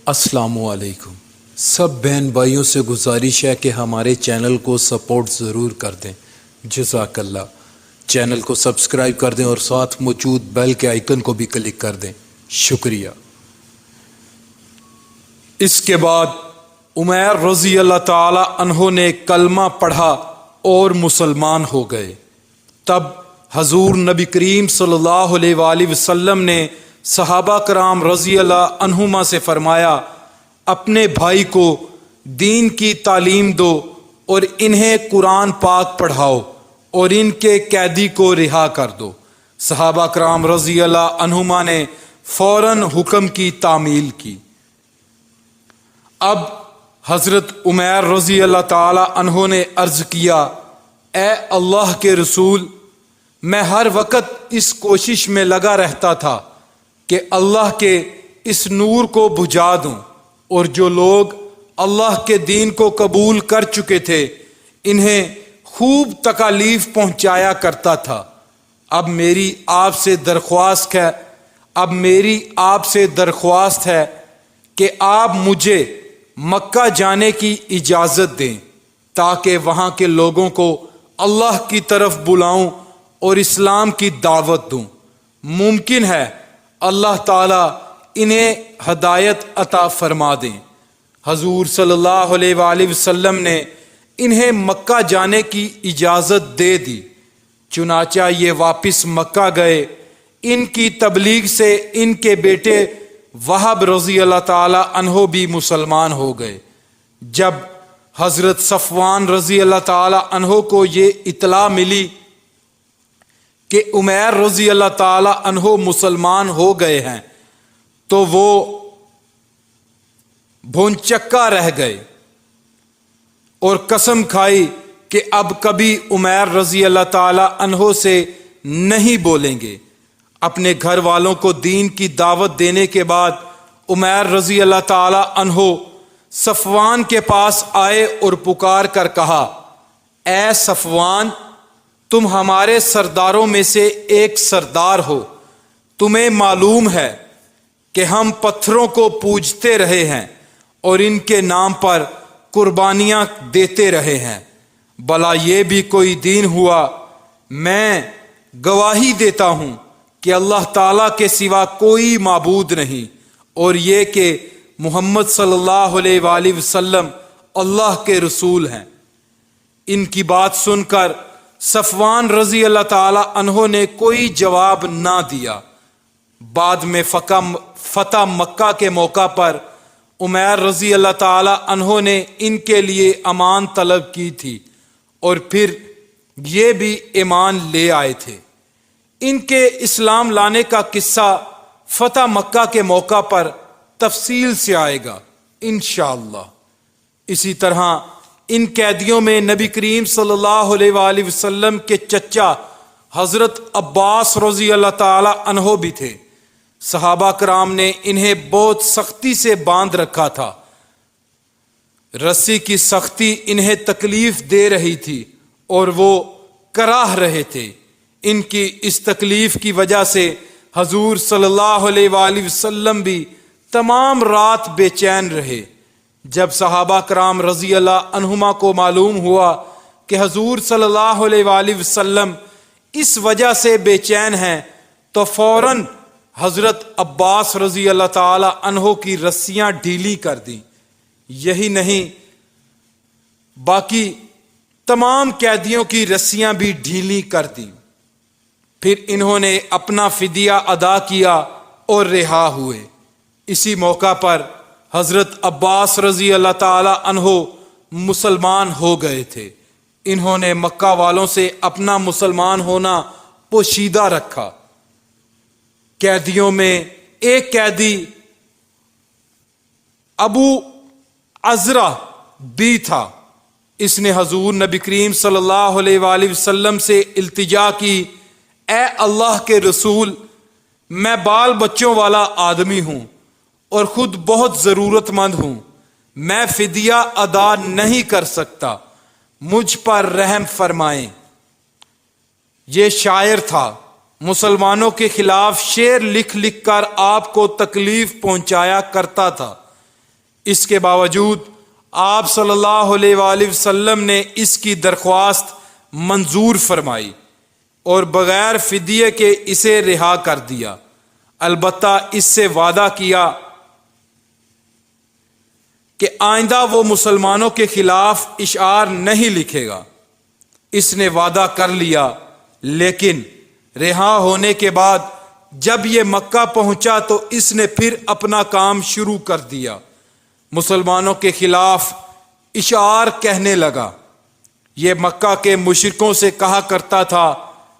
السلام علیکم۔ سب بہن بھائیوں سے گزارش ہے کہ ہمارے چینل کو سپورٹ ضرور کر دیں، جزاک اللہ۔ چینل کو سبسکرائب کر دیں اور ساتھ موجود بیل کے آئیکن کو بھی کلک کر دیں، شکریہ۔ اس کے بعد عمیر رضی اللہ تعالی عنہ نے کلمہ پڑھا اور مسلمان ہو گئے۔ تب حضور نبی کریم صلی اللہ علیہ وآلہ وسلم نے صحابہ کرام رضی اللہ عنہما سے فرمایا، اپنے بھائی کو دین کی تعلیم دو اور انہیں قرآن پاک پڑھاؤ اور ان کے قیدی کو رہا کر دو۔ صحابہ کرام رضی اللہ عنہما نے فوراً حکم کی تعمیل کی۔ اب حضرت عمیر رضی اللہ تعالی عنہ نے عرض کیا، اے اللہ کے رسول، میں ہر وقت اس کوشش میں لگا رہتا تھا کہ اللہ کے اس نور کو بجھا دوں، اور جو لوگ اللہ کے دین کو قبول کر چکے تھے انہیں خوب تکالیف پہنچایا کرتا تھا۔ اب میری آپ سے درخواست ہے کہ آپ مجھے مکہ جانے کی اجازت دیں تاکہ وہاں کے لوگوں کو اللہ کی طرف بلاؤں اور اسلام کی دعوت دوں۔ ممکن ہے اللہ تعالیٰ انہیں ہدایت عطا فرما دیں۔ حضور صلی اللہ علیہ وآلہ وسلم نے انہیں مکہ جانے کی اجازت دے دی۔ چنانچہ یہ واپس مکہ گئے۔ ان کی تبلیغ سے ان کے بیٹے وہب رضی اللہ تعالی عنہ بھی مسلمان ہو گئے۔ جب حضرت صفوان رضی اللہ تعالی عنہ کو یہ اطلاع ملی کہ عمیر رضی اللہ تعالی عنہ مسلمان ہو گئے ہیں تو وہ بھونچکا رہ گئے اور قسم کھائی کہ اب کبھی عمیر رضی اللہ تعالی عنہ سے نہیں بولیں گے۔ اپنے گھر والوں کو دین کی دعوت دینے کے بعد عمیر رضی اللہ تعالی عنہ صفوان کے پاس آئے اور پکار کر کہا، اے صفوان، تم ہمارے سرداروں میں سے ایک سردار ہو۔ تمہیں معلوم ہے کہ ہم پتھروں کو پوجتے رہے ہیں اور ان کے نام پر قربانیاں دیتے رہے ہیں، بھلا یہ بھی کوئی دین ہوا؟ میں گواہی دیتا ہوں کہ اللہ تعالیٰ کے سوا کوئی معبود نہیں، اور یہ کہ محمد صلی اللہ علیہ وآلہ وسلم اللہ کے رسول ہیں۔ ان کی بات سن کر صفوان رضی اللہ تعالی عنہ نے کوئی جواب نہ دیا۔ بعد میں فتح مکہ کے موقع پر عمیر رضی اللہ تعالی عنہ نے ان کے لیے امان طلب کی تھی اور پھر یہ بھی ایمان لے آئے تھے۔ ان کے اسلام لانے کا قصہ فتح مکہ کے موقع پر تفصیل سے آئے گا انشاءاللہ۔ اسی طرح ان قیدیوں میں نبی کریم صلی اللہ علیہ وآلہ وسلم کے چچا حضرت عباس رضی اللہ تعالی عنہ بھی تھے۔ صحابہ کرام نے انہیں بہت سختی سے باندھ رکھا تھا۔ رسی کی سختی انہیں تکلیف دے رہی تھی اور وہ کراہ رہے تھے۔ ان کی اس تکلیف کی وجہ سے حضور صلی اللہ علیہ وآلہ وسلم بھی تمام رات بے چین رہے۔ جب صحابہ کرام رضی اللہ عنہما کو معلوم ہوا کہ حضور صلی اللہ علیہ وآلہ وسلم اس وجہ سے بے چین ہیں تو فوراً حضرت عباس رضی اللہ تعالی عنہ کی رسیاں ڈھیلی کر دیں۔ یہی نہیں، باقی تمام قیدیوں کی رسیاں بھی ڈھیلی کر دیں۔ پھر انہوں نے اپنا فدیہ ادا کیا اور رہا ہوئے۔ اسی موقع پر حضرت عباس رضی اللہ تعالی عنہ مسلمان ہو گئے تھے۔ انہوں نے مکہ والوں سے اپنا مسلمان ہونا پوشیدہ رکھا۔ قیدیوں میں ایک قیدی ابو عزرہ بھی تھا۔ اس نے حضور نبی کریم صلی اللہ علیہ وآلہ وسلم سے التجا کی، اے اللہ کے رسول، میں بال بچوں والا آدمی ہوں اور خود بہت ضرورت مند ہوں، میں فدیہ ادا نہیں کر سکتا، مجھ پر رحم فرمائیں۔ یہ شاعر تھا، مسلمانوں کے خلاف شعر لکھ لکھ کر آپ کو تکلیف پہنچایا کرتا تھا۔ اس کے باوجود آپ صلی اللہ علیہ وآلہ وسلم نے اس کی درخواست منظور فرمائی اور بغیر فدیے کے اسے رہا کر دیا، البتہ اس سے وعدہ کیا کہ آئندہ وہ مسلمانوں کے خلاف اشعار نہیں لکھے گا۔ اس نے وعدہ کر لیا، لیکن رہا ہونے کے بعد جب یہ مکہ پہنچا تو اس نے پھر اپنا کام شروع کر دیا، مسلمانوں کے خلاف اشعار کہنے لگا۔ یہ مکہ کے مشرکوں سے کہا کرتا تھا،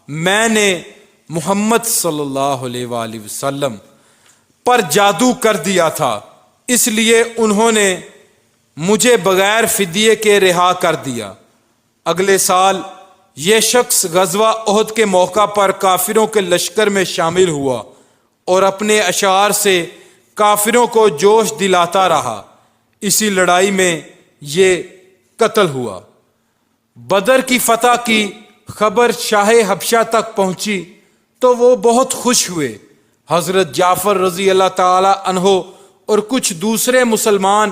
میں نے محمد صلی اللہ علیہ وآلہ وسلم پر جادو کر دیا تھا، اس لیے انہوں نے مجھے بغیر فدیے کے رہا کر دیا۔ اگلے سال یہ شخص غزوہ احد کے موقع پر کافروں کے لشکر میں شامل ہوا اور اپنے اشعار سے کافروں کو جوش دلاتا رہا۔ اسی لڑائی میں یہ قتل ہوا۔ بدر کی فتح کی خبر شاہ حبشہ تک پہنچی تو وہ بہت خوش ہوئے۔ حضرت جعفر رضی اللہ تعالی عنہ اور کچھ دوسرے مسلمان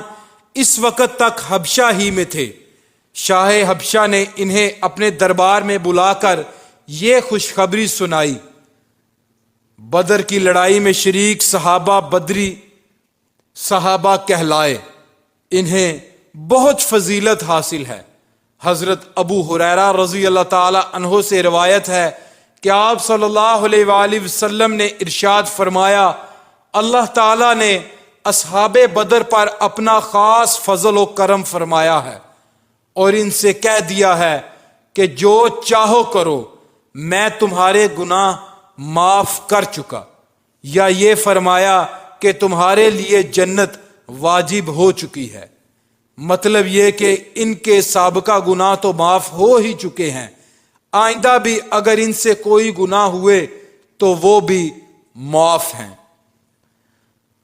اس وقت تک حبشہ ہی میں تھے۔ شاہ حبشہ نے انہیں اپنے دربار میں بلا کر یہ خوشخبری سنائی۔ بدر کی لڑائی میں شریک صحابہ بدری صحابہ کہلائے، انہیں بہت فضیلت حاصل ہے۔ حضرت ابو ہریرہ رضی اللہ تعالی عنہ سے روایت ہے کہ آپ صلی اللہ علیہ وآلہ وسلم نے ارشاد فرمایا، اللہ تعالی نے اصحاب بدر پر اپنا خاص فضل و کرم فرمایا ہے اور ان سے کہہ دیا ہے کہ جو چاہو کرو، میں تمہارے گناہ معاف کر چکا، یا یہ فرمایا کہ تمہارے لیے جنت واجب ہو چکی ہے۔ مطلب یہ کہ ان کے سابقہ گناہ تو معاف ہو ہی چکے ہیں، آئندہ بھی اگر ان سے کوئی گناہ ہوئے تو وہ بھی معاف ہیں۔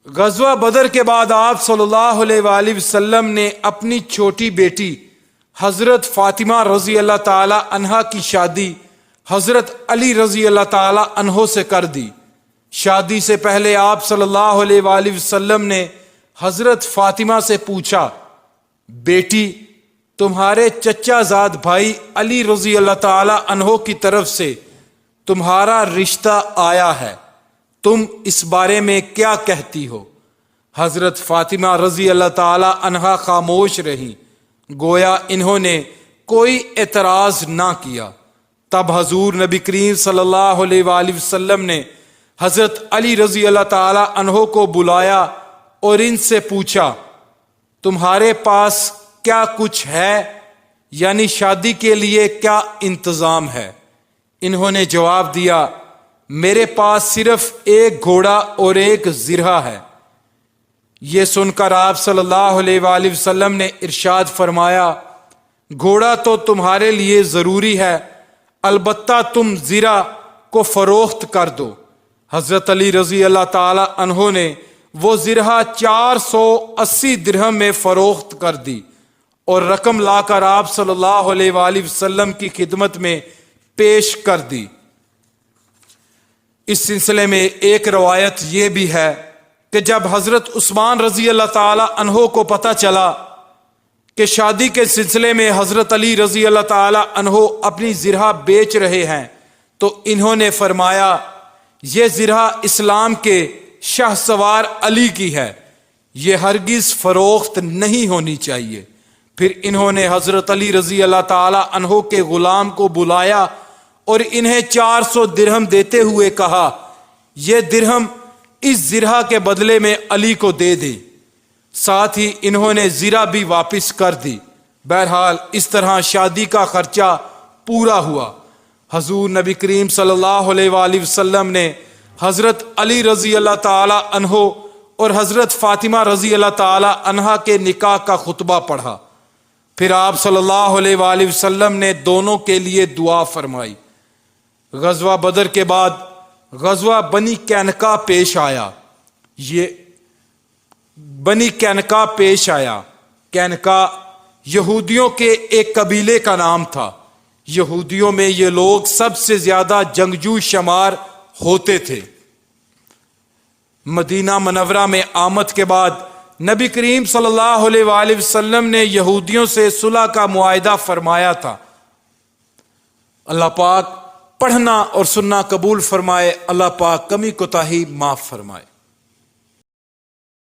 غزوہ بدر کے بعد آپ صلی اللہ علیہ وآلہ وسلم نے اپنی چھوٹی بیٹی حضرت فاطمہ رضی اللہ تعالی عنہا کی شادی حضرت علی رضی اللہ تعالی عنہ سے کر دی۔ شادی سے پہلے آپ صلی اللہ علیہ وآلہ وسلم نے حضرت فاطمہ سے پوچھا، بیٹی، تمہارے چچا زاد بھائی علی رضی اللہ تعالی عنہ کی طرف سے تمہارا رشتہ آیا ہے، تم اس بارے میں کیا کہتی ہو؟ حضرت فاطمہ رضی اللہ تعالی عنہا خاموش رہیں، گویا انہوں نے کوئی اعتراض نہ کیا۔ تب حضور نبی کریم صلی اللہ علیہ وآلہ وسلم نے حضرت علی رضی اللہ تعالی عنہ کو بلایا اور ان سے پوچھا، تمہارے پاس کیا کچھ ہے، یعنی شادی کے لیے کیا انتظام ہے؟ انہوں نے جواب دیا، میرے پاس صرف ایک گھوڑا اور ایک زرہ ہے۔ یہ سن کر آپ صلی اللہ علیہ وآلہ وسلم نے ارشاد فرمایا، گھوڑا تو تمہارے لیے ضروری ہے، البتہ تم زرہ کو فروخت کر دو۔ حضرت علی رضی اللہ تعالی عنہ نے وہ زرہ 480 درہم میں فروخت کر دی اور رقم لا کر آپ صلی اللہ علیہ وآلہ وسلم کی خدمت میں پیش کر دی۔ اس سلسلے میں ایک روایت یہ بھی ہے کہ جب حضرت عثمان رضی اللہ تعالی عنہ کو پتہ چلا کہ شادی کے سلسلے میں حضرت علی رضی اللہ تعالی عنہ اپنی زرہ بیچ رہے ہیں تو انہوں نے فرمایا، یہ زرہ اسلام کے شاہ سوار علی کی ہے، یہ ہرگز فروخت نہیں ہونی چاہیے۔ پھر انہوں نے حضرت علی رضی اللہ تعالی عنہ کے غلام کو بلایا اور انہیں 400 درہم دیتے ہوئے کہا، یہ درہم اس زرہ کے بدلے میں علی کو دے دیں۔ ساتھ ہی انہوں نے زرہ بھی واپس کر دی۔ بہرحال اس طرح شادی کا خرچہ پورا ہوا۔ حضور نبی کریم صلی اللہ علیہ وآلہ وسلم نے حضرت علی رضی اللہ تعالی عنہ اور حضرت فاطمہ رضی اللہ تعالی عنہا کے نکاح کا خطبہ پڑھا۔ پھر آپ صلی اللہ علیہ وآلہ وسلم نے دونوں کے لیے دعا فرمائی۔ غزوہ بدر کے بعد غزوہ بنی قینقاع پیش آیا۔ یہ بنی قینقاع پیش آیا۔ قینقاع یہودیوں کے ایک قبیلے کا نام تھا۔ یہودیوں میں یہ لوگ سب سے زیادہ جنگجو شمار ہوتے تھے۔ مدینہ منورہ میں آمد کے بعد نبی کریم صلی اللہ علیہ وآلہ وسلم نے یہودیوں سے صلح کا معاہدہ فرمایا تھا۔ اللہ پاک پڑھنا اور سننا قبول فرمائے، اللہ پاک کمی کوتاہی معاف فرمائے۔